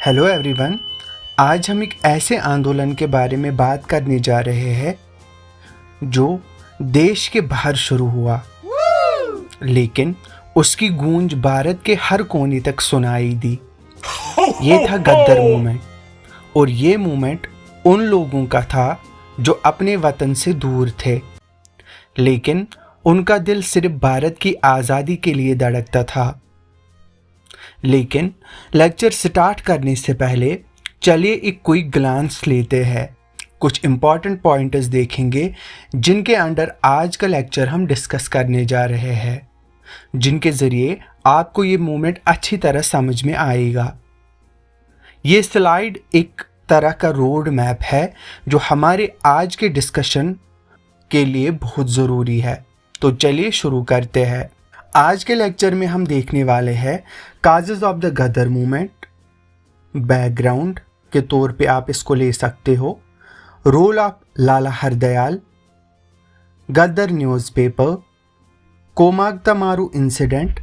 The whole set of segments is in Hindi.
Hello everyone. आज हम एक ऐसे आंदोलन के बारे में बात करने जा रहे हैं जो देश के बाहर शुरू हुआ, लेकिन उसकी गूंज भारत के हर कोने तक सुनाई दी। ये था गद्दर मूवमेंट, और ये मूवमेंट उन लोगों का था जो अपने वतन से दूर थे, लेकिन उनका दिल सिर्फ भारत की आज़ादी के लिए धड़कता था। लेकिन लेक्चर स्टार्ट करने से पहले चलिए एक क्विक ग्लांस लेते हैं। कुछ इम्पॉर्टेंट पॉइंटर्स देखेंगे जिनके अंडर आज का लेक्चर हम डिस्कस करने जा रहे हैं, जिनके ज़रिए आपको ये मूवमेंट अच्छी तरह समझ में आएगा। ये स्लाइड एक तरह का रोड मैप है जो हमारे आज के डिस्कशन के लिए बहुत ज़रूरी है। तो चलिए शुरू करते हैं। आज के लेक्चर में हम देखने वाले हैं causes of the Ghadar movement. Background के तौर पे आप इसको ले सकते हो। Role of Lala Hardayal, Ghadar newspaper, Komagata Maru incident,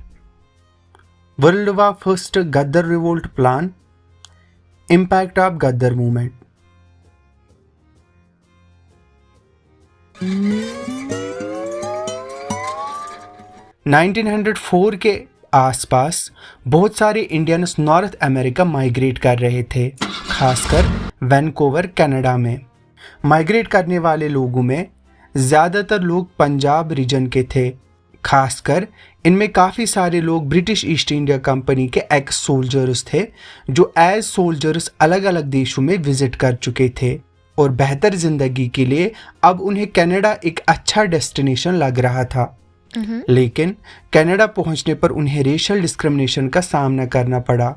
world war first Ghadar revolt plan, impact of Ghadar movement. – 1904 के आसपास बहुत सारे इंडियंस नॉर्थ अमेरिका माइग्रेट कर रहे थे, खासकर वैनकूवर कनाडा में। माइग्रेट करने वाले लोगों में ज़्यादातर लोग पंजाब रीजन के थे। खासकर इनमें काफ़ी सारे लोग ब्रिटिश ईस्ट इंडिया कंपनी के एक्स सोल्जर्स थे जो एज सोल्जर्स अलग अलग देशों में विजिट कर चुके थे, और बेहतर ज़िंदगी के लिए अब उन्हें कनाडा एक अच्छा डेस्टिनेशन लग रहा था। लेकिन कनाडा पहुंचने पर उन्हें रेशियल डिस्क्रिमिनेशन का सामना करना पड़ा।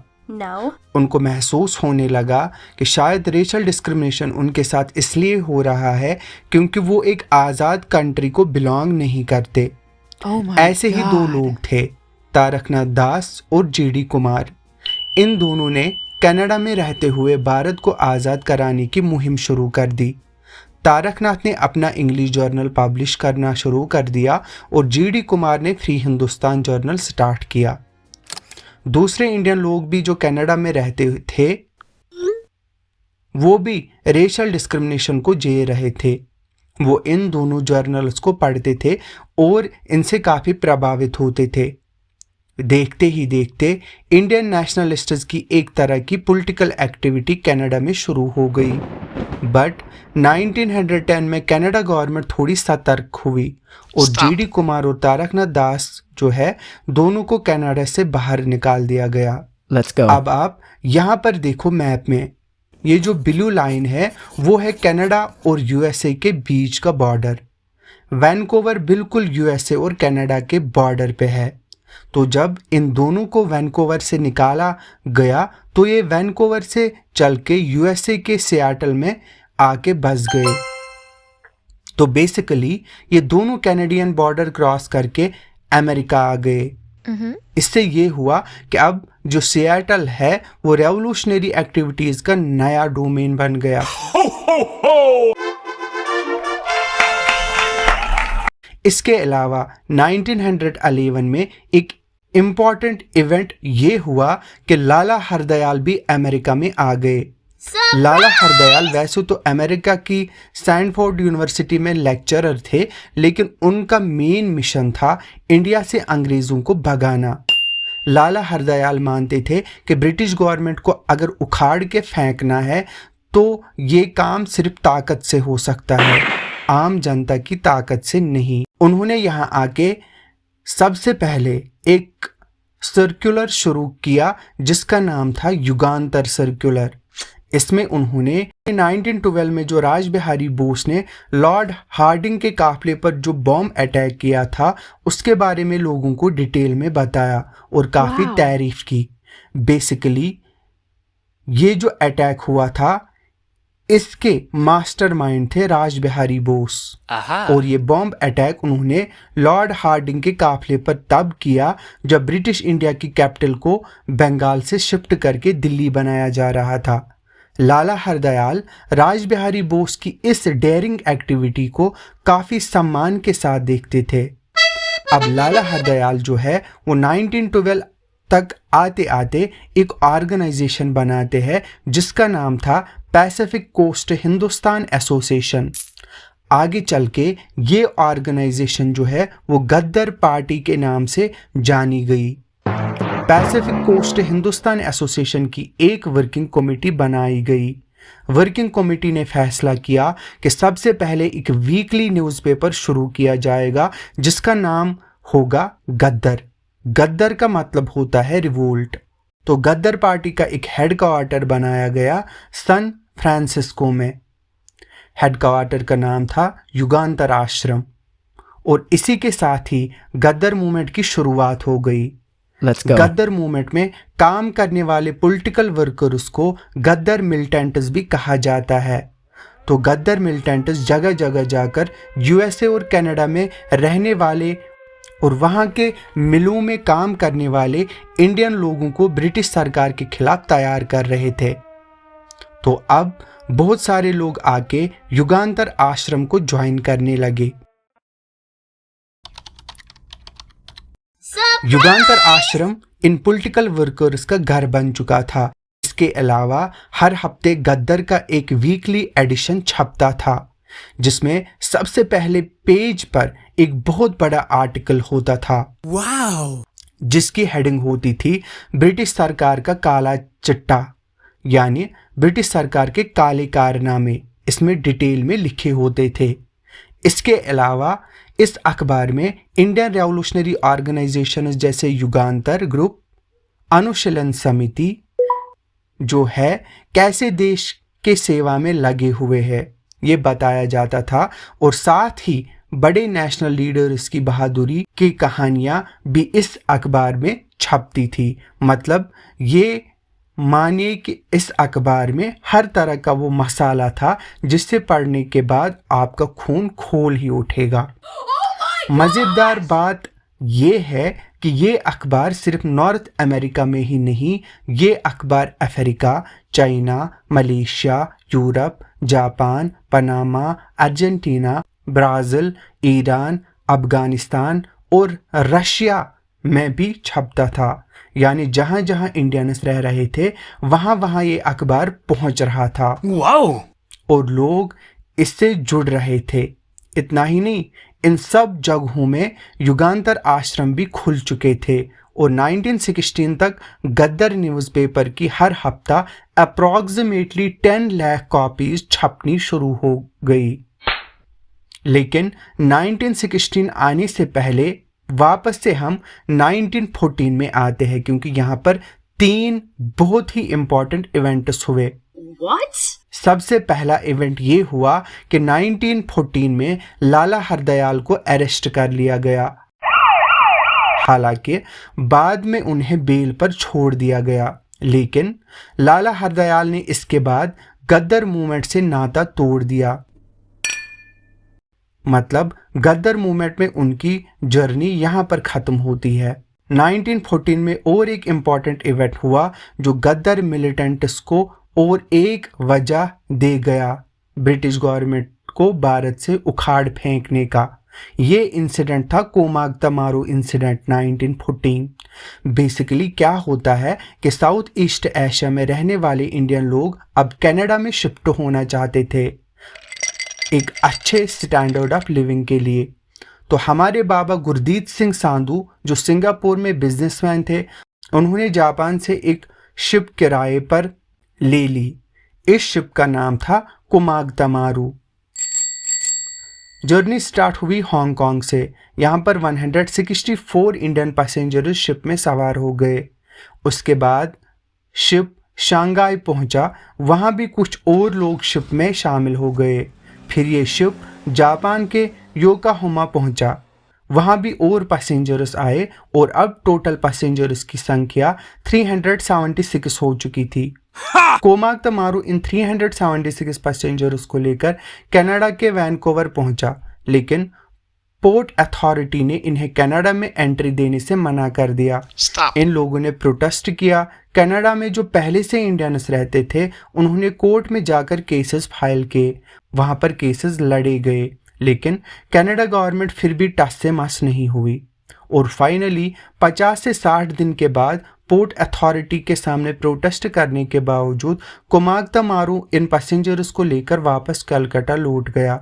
उनको महसूस होने लगा कि शायद रेशियल डिस्क्रिमिनेशन उनके साथ इसलिए हो रहा है क्योंकि वो एक आज़ाद कंट्री को बिलोंग नहीं करते। ऐसे ही दो लोग थे, तारकनाथ दास और जेडी कुमार। इन दोनों ने कनाडा में रहते हुए भारत को आज़ाद कराने की मुहिम शुरू कर दी। तारकनाथ ने अपना इंग्लिश जर्नल पब्लिश करना शुरू कर दिया और जीडी कुमार ने फ्री हिंदुस्तान जर्नल स्टार्ट किया। दूसरे इंडियन लोग भी जो कनाडा में रहते थे वो भी रेशियल डिस्क्रिमिनेशन को झेल रहे थे। वो इन दोनों जर्नल्स को पढ़ते थे और इनसे काफ़ी प्रभावित होते थे। देखते ही देखते इंडियन नेशनलिस्ट्स की एक तरह की पॉलिटिकल एक्टिविटी कनाडा में शुरू हो गई। बट 1910 में कनाडा गवर्नमेंट थोड़ी सतर्क हुई और जीडी कुमार और तारकनाथ दास जो है दोनों को कनाडा से बाहर निकाल दिया गया। अब आप यहाँ पर देखो मैप में, ये जो ब्लू लाइन है वो है कनाडा और यूएसए के बीच का बॉर्डर। वैनकूवर बिल्कुल यूएसए और कनाडा के बॉर्डर पे है। तो जब इन दोनों को वैनकूवर से निकाला गया तो ये वैनकूवर से चल के यूएसए के सियाटल में आके बस गए। तो बेसिकली ये दोनों कैनेडियन बॉर्डर क्रॉस करके अमेरिका आ गए। इससे ये हुआ कि अब जो सियाटल है वो रेवोल्यूशनरी एक्टिविटीज का नया डोमेन बन गया। इसके अलावा 1911 में एक इम्पॉर्टेंट इवेंट ये हुआ कि लाला हरदयाल भी अमेरिका में आ गए। लाला हरदयाल वैसे तो अमेरिका की स्टैनफोर्ड यूनिवर्सिटी में लेक्चरर थे, लेकिन उनका मेन मिशन था इंडिया से अंग्रेज़ों को भगाना। लाला हरदयाल मानते थे कि ब्रिटिश गवर्नमेंट को अगर उखाड़ के फेंकना है तो ये काम सिर्फ ताकत से हो सकता है, आम जनता की ताकत से नहीं। उन्होंने यहाँ आके सबसे पहले एक सर्कुलर शुरू किया जिसका नाम था युगांतर सर्कुलर। इसमें उन्होंने 1912 में जो राजबिहारी बोस ने लॉर्ड हार्डिंग के काफिले पर जो बॉम्ब अटैक किया था उसके बारे में लोगों को डिटेल में बताया और काफ़ी तारीफ की। बेसिकली ये जो अटैक हुआ था इसके मास्टरमाइंड थे राजबिहारी बोस। और ये बॉम्ब अटैक उन्होंने लॉर्ड हार्डिंग के काफिले पर तब किया जब ब्रिटिश इंडिया की कैपिटल को बंगाल से शिफ्ट करके दिल्ली बनाया जा रहा था। लाला हरदयाल राजबिहारी बोस की इस डेयरिंग एक्टिविटी को काफ़ी सम्मान के साथ देखते थे। अब लाला हरदयाल जो है वो 1912 तक आते आते एक ऑर्गेनाइजेशन बनाते हैं जिसका नाम था पैसिफिक कोस्ट हिंदुस्तान एसोसिएशन। आगे चल के ये ऑर्गेनाइजेशन जो है वो गद्दर पार्टी के नाम से जानी गई। पैसिफिक कोस्ट हिंदुस्तान एसोसिएशन की एक वर्किंग कमेटी बनाई गई। वर्किंग कमेटी ने फैसला किया कि सबसे पहले एक वीकली न्यूज़पेपर शुरू किया जाएगा जिसका नाम होगा गद्दर। गद्दर का मतलब होता है रिवोल्ट। तो गद्दर पार्टी का एक हेडक्वार्टर बनाया गया सैन फ्रांसिस्को में। हेडक्वार्टर का नाम था युगांतर आश्रम और इसी के साथ ही गद्दर मूवमेंट की शुरुआत हो गई। गद्दर मूवमेंट में काम करने वाले पॉलिटिकल वर्कर्स को गद्दर मिलिटेंट्स भी कहा जाता है। तो गद्दर मिलिटेंट्स जगह जगह जाकर यूएसए और कनाडा में रहने वाले और वहाँ के मिलों में काम करने वाले इंडियन लोगों को ब्रिटिश सरकार के खिलाफ तैयार कर रहे थे। तो अब बहुत सारे लोग आके युगांतर आश्रम को ज्वाइन करने लगे। युगांतर आश्रम इन पॉलिटिकल वर्कर्स का घर बन चुका था। इसके अलावा हर हफ्ते गद्दर का एक वीकली एडिशन छपता था जिसमें सबसे पहले पेज पर एक बहुत बड़ा आर्टिकल होता था जिसकी हेडिंग होती थी ब्रिटिश सरकार का काला चिट्टा, यानी ब्रिटिश सरकार के काले कारनामे इसमें डिटेल में लिखे होते थे। इसके अलावा इस अखबार में इंडियन रेवोल्यूशनरी ऑर्गेनाइजेशन जैसे युगांतर ग्रुप, अनुशीलन समिति जो है कैसे देश के सेवा में लगे हुए हैं ये बताया जाता था और साथ ही बड़े नेशनल लीडर्स की बहादुरी की कहानियां भी इस अखबार में छपती थी। मतलब ये मानिए कि इस अखबार में हर तरह का वो मसाला था जिससे पढ़ने के बाद आपका खून खोल ही उठेगा। मज़ेदार बात ये है कि ये अखबार सिर्फ नॉर्थ अमेरिका में ही नहीं, ये अखबार Africa, China, Malaysia, Europe, Japan, Panama, Argentina, Brazil, Iran, Afghanistan और रशिया में भी छपता था। यानी जहाँ जहाँ इंडियंस रह रहे थे वहाँ वहाँ ये अखबार पहुँच रहा था। वाओ! और लोग इससे जुड़ रहे थे। इतना ही नहीं, इन सब जगहों में युगांतर आश्रम भी खुल चुके थे और 1916 तक गद्दर न्यूज़पेपर की हर हफ्ता अप्रॉक्सीमेटली 10 लाख कॉपीज छपनी शुरू हो गई। लेकिन 1916 आने से पहले वापस से हम 1914 में आते हैं क्योंकि यहाँ पर 3 बहुत ही इम्पोर्टेंट इवेंट्स हुए। What? सबसे पहला इवेंट ये हुआ कि 1914 में लाला हरदयाल को अरेस्ट कर लिया गया। हालांकि बाद में उन्हें बेल पर छोड़ दिया गया, लेकिन लाला हरदयाल ने इसके बाद गद्दर मूवमेंट से नाता तोड़ दिया। मतलब गद्दर मूवमेंट में उनकी जर्नी यहाँ पर ख़त्म होती है। 1914 में और एक इम्पॉर्टेंट इवेंट हुआ जो गद्दर मिलिटेंट्स को और एक वजह दे गया ब्रिटिश गवर्नमेंट को भारत से उखाड़ फेंकने का। ये इंसिडेंट था कोमागता मारू इंसिडेंट 1914। बेसिकली क्या होता है कि साउथ ईस्ट एशिया में रहने वाले इंडियन लोग अब कनाडा में शिफ्ट होना चाहते थे एक अच्छे स्टैंडर्ड ऑफ लिविंग के लिए। तो हमारे बाबा गुरदीत सिंह सांधू जो सिंगापुर में बिजनेसमैन थे, उन्होंने जापान से एक शिप किराए पर ले ली। इस शिप का नाम था कोमागता मारू। जर्नी स्टार्ट हुई हांगकांग से। यहाँ पर 164 इंडियन पैसेंजर शिप में सवार हो गए। उसके बाद शिप शंघाई पहुँचा, वहाँ भी कुछ और लोग शिप में शामिल हो गए। फिर ये शिप जापान के योकोहामा पहुँचा, वहाँ भी और पैसेंजर्स आए और अब टोटल पैसेंजर्स की संख्या 376 हो चुकी थी। कोमागता मारू इन 376 पैसेंजर्स को लेकर कनाडा के वैनकूवर पहुंचा, लेकिन पोर्ट अथॉरिटी ने इन्हें कनाडा में एंट्री देने से मना कर दिया। इन लोगों ने प्रोटेस्ट किया। कनाडा में जो पहले से इंडियंस रहते थे उन्होंने कोर्ट में जाकर केसेस फाइल किए। वहाँ पर केसेस लड़े गए, लेकिन कनाडा गवर्नमेंट फिर भी टस से मस नहीं हुई और फाइनली 50 से 60 दिन के बाद पोर्ट अथॉरिटी के सामने प्रोटेस्ट करने के बावजूद कुमाग्ता मारू इन पैसेंजर्स को लेकर वापस कलकत्ता लौट गया।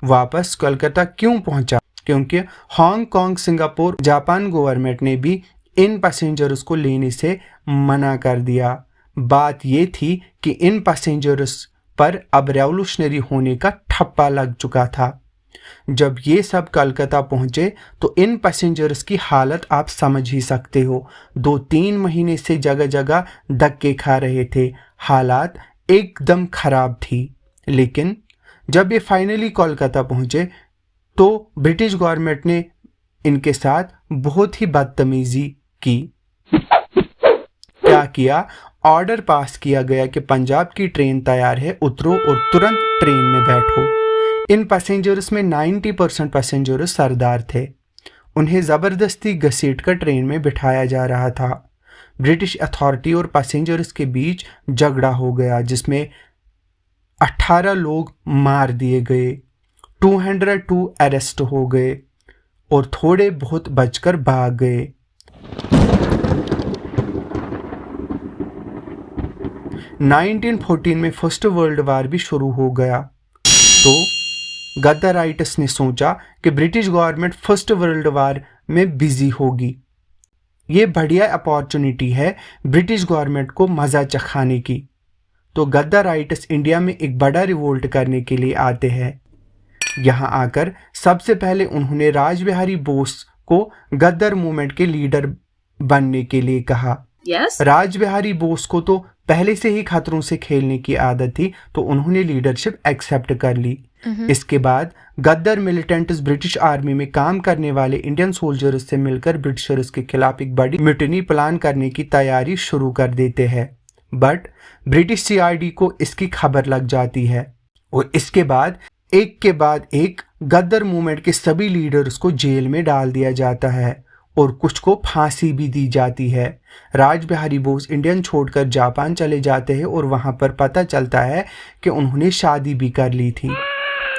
वापस कलकत्ता क्यों पहुंचा? क्योंकि हांगकांग, सिंगापुर, जापान गवर्नमेंट ने भी इन पैसेंजर्स को लेने से मना कर दिया। बात ये थी कि इन पैसेंजर्स पर अब रेवोल्यूशनरी होने का ठप्पा लग चुका था। जब ये सब कलकत्ता पहुंचे तो इन पैसेंजर्स की हालत आप समझ ही सकते हो। 2-3 महीने से जगह जगह धक्के खा रहे थे, हालात एकदम खराब थी। लेकिन जब ये फाइनली कोलकाता पहुंचे तो ब्रिटिश गवर्नमेंट ने इनके साथ बहुत ही बदतमीजी की। क्या किया? ऑर्डर पास किया गया कि पंजाब की ट्रेन तैयार है, उतरो और तुरंत ट्रेन में बैठो। इन पैसेंजर्स में 90% पैसेंजर्स सरदार थे। उन्हें ज़बरदस्ती घसीट कर ट्रेन में बिठाया जा रहा था। ब्रिटिश अथॉरिटी और पैसेंजर्स के बीच झगड़ा हो गया जिसमें 18 लोग मार दिए गए, 202 अरेस्ट हो गए और थोड़े बहुत बचकर भाग गए। 1914 में फर्स्ट वर्ल्ड वार भी शुरू हो गया। तो गद्दाराइट्स ने सोचा कि British government first world war में बिजी होगी। ये बढ़िया अपॉर्चुनिटी है ब्रिटिश गवर्नमेंट को मज़ा चखाने की। तो गद्दाराइट्स इंडिया में एक बड़ा रिवोल्ट करने के लिए आते हैं। यहाँ आकर सबसे पहले उन्होंने रासबिहारी बोस को गद्दार मूवमेंट के लीडर बनने के लिए कहा। रासबिहारी बोस को तो पहले से ही खतरों से खेलने की आदत थी, तो उन्होंने लीडरशिप एक्सेप्ट कर ली। इसके बाद गद्दार मिलिटेंट्स ब्रिटिश आर्मी में काम करने वाले इंडियन सोल्जर्स से मिलकर ब्रिटिशर्स के खिलाफ एक बड़ी म्यूटिनी प्लान करने की तैयारी शुरू कर देते हैं। बट ब्रिटिश सीआईडी को इसकी खबर लग जाती है और इसके बाद एक गद्दार मूवमेंट के सभी लीडर्स को जेल में डाल दिया जाता है और कुछ को फांसी भी दी जाती है। रासबिहारी बोस इंडियन छोड़कर जापान चले जाते हैं और वहां पर पता चलता है कि उन्होंने शादी भी कर ली थी।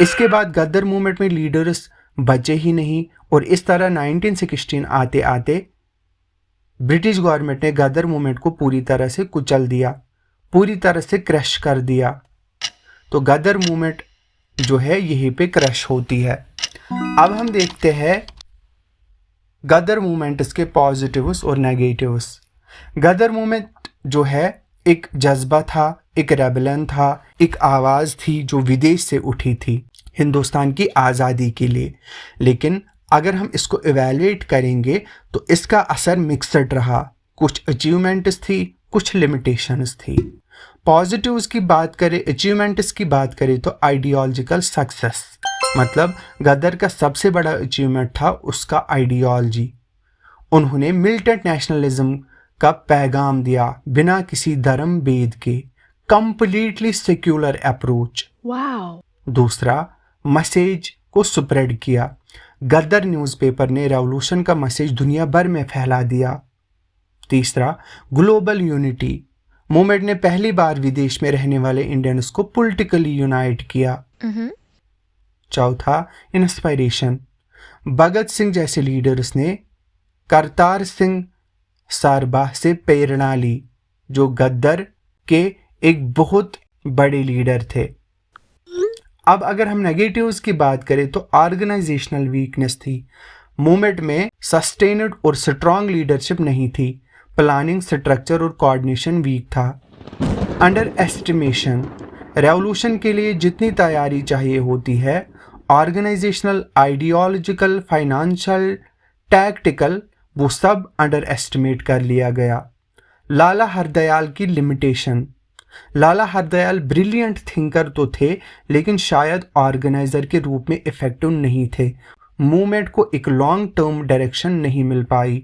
इसके बाद गद्दार मूवमेंट में लीडर्स बचे ही नहीं और इस तरह 1916 आते आते ब्रिटिश गवर्नमेंट ने गद्दार मूवमेंट को पूरी तरह से कुचल दिया, पूरी तरह से क्रश कर दिया। तो गद्दार मूवमेंट जो है यहीं पे क्रश होती है। अब हम देखते हैं गद्दार मूवमेंट्स के पॉजिटिव्स और नेगेटिव्स। गद्दार मूवमेंट जो है एक जज्बा था, एक रेबेलियन था, एक आवाज़ थी जो विदेश से उठी थी हिंदुस्तान की आज़ादी के लिए। लेकिन अगर हम इसको इवैल्यूएट करेंगे तो इसका असर मिक्सड रहा। कुछ अचीवमेंट्स थी, कुछ लिमिटेशंस थी। पॉजिटिव्स की बात करें, अचीवमेंट्स की बात करें तो आइडियोलॉजिकल सक्सेस, मतलब गद्दार का सबसे बड़ा अचीवमेंट था उसका आइडियोलॉजी। उन्होंने मिलिटेंट नेशनलिज्म का पैगाम दिया बिना किसी धर्म भेद के, कंप्लीटली सेक्युलर अप्रोच। दूसरा, मैसेज को स्प्रेड किया। गद्दार न्यूज़पेपर ने रेवोल्यूशन का मैसेज दुनिया भर में फैला दिया। तीसरा, ग्लोबल यूनिटी। मूवमेंट ने पहली बार विदेश में रहने वाले इंडियंस को पॉलिटिकली यूनाइट किया। चौथा, इंस्पायरेशन। भगत सिंह जैसे लीडर्स ने करतार सिंह सारबाह से प्रेरणा ली, जो गद्दार के एक बहुत बड़े लीडर थे। अब अगर हम नेगेटिव्स की बात करें तो ऑर्गेनाइजेशनल वीकनेस थी। मूवमेंट में सस्टेन्ड और स्ट्रॉन्ग लीडरशिप नहीं थी। प्लानिंग, स्ट्रक्चर और कोऑर्डिनेशन वीक था। Under estimation. रेवोल्यूशन के लिए जितनी तैयारी चाहिए होती है, ऑर्गेनाइजेशनल, आइडियोलॉजिकल, फाइनेंशियल, टैक्टिकल, वो सब अंडर एस्टिमेट कर लिया गया। लाला हरदयाल की लिमिटेशन। लाला हरदयाल ब्रिलियंट थिंकर तो थे, लेकिन शायद ऑर्गेनाइजर के रूप में इफेक्टिव नहीं थे। मूवमेंट को एक लॉन्ग टर्म डायरेक्शन नहीं मिल पाई।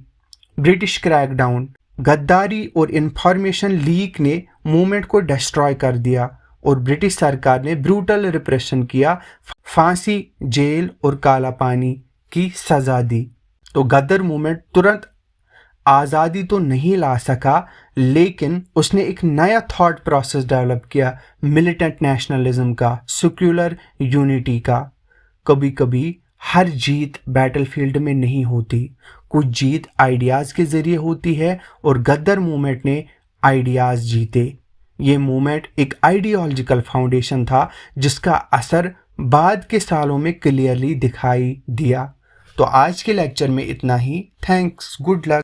British crackdown. गद्दारी और इंफॉर्मेशन लीक ने मूवमेंट को डिस्ट्रॉय कर दिया और ब्रिटिश सरकार ने ब्रूटल रिप्रेशन किया, फांसी, जेल और काला पानी की सजा दी। तो गद्दार मूवमेंट तुरंत आज़ादी तो नहीं ला सका, लेकिन उसने एक नया थॉट प्रोसेस डेवलप किया, मिलिटेंट नेशनलिज्म का, सेक्युलर यूनिटी का। कभी कभी हर जीत बैटलफील्ड में नहीं होती, कुछ जीत आइडियाज़ के ज़रिए होती है और गदर मूवमेंट ने आइडियाज़ जीते। ये मूवमेंट एक आइडियोलॉजिकल फाउंडेशन था जिसका असर बाद के सालों में क्लियरली दिखाई दिया। तो आज के लेक्चर में इतना ही। Thanks, good luck.